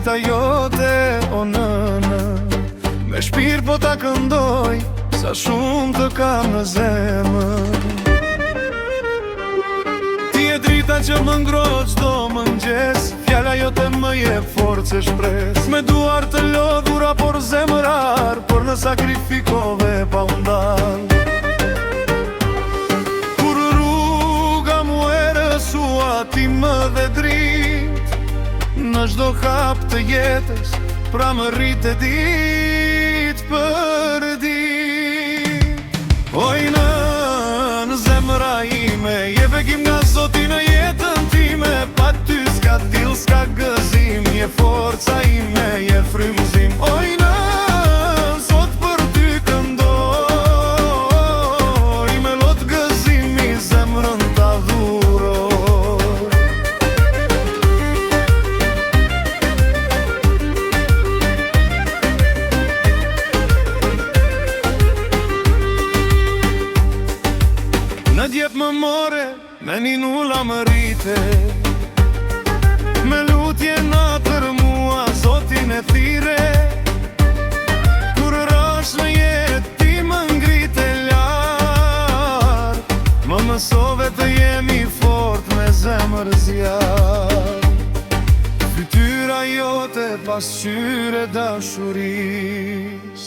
drita jote, o nënë. Me shpirë po ta këndoj, sa shumë të kam në zemër. Ti e drita që më ngroh çdo mëngjes, fjala jote më jep forcë e shpresë. Me duar të lodhura por zemërar, por në sakrifikove pa u ndal. Kur rruga mu e rësua, ti më dhe drit në çdo hap të jetës, pra më rrit e dit për dit. Oj në zemra ime, je bekim nga Zoti në jetën time. Pa ty s'ka dill, s'ka gëzim, je forca ime, je frymëzim. Oj në sot për ty këndoj, me lot gëzimi zemrën ta dhuroj. Në djep më more, me një nulla më rrite, me lutje natër mua Zotin e thire. Kur rrosh në jetë ti më ngrite lart, më mësove të jemi fort me zemër zjarr. Fytyra jote pasqyre dashuris,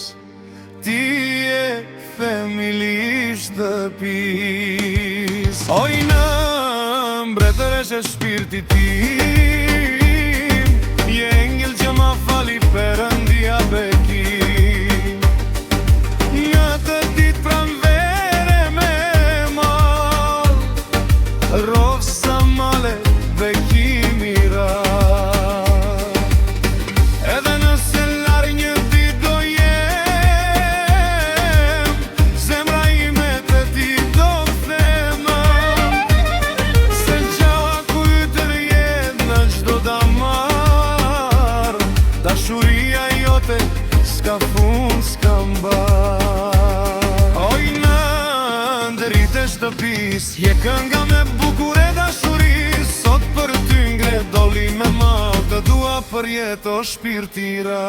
ti e femilisht shtëpis. Oj në mbretëresh e shpirti tim, je engel që ma fali Perëndia bekim. Një të dit pranvere me mal, rofsa male bekimi ra. Edhe nëse lar një dit do jem, zemra ime të ti do thema. Se gjava kujtër jet në gjdo damar, dashuria jote s'ka fund, s'ka mbar. Oj në ndrit e shtëpis, je kënga me bukur e dashuris. Sot për ty ngre doli me ma, të dua për jetë o shpirtira.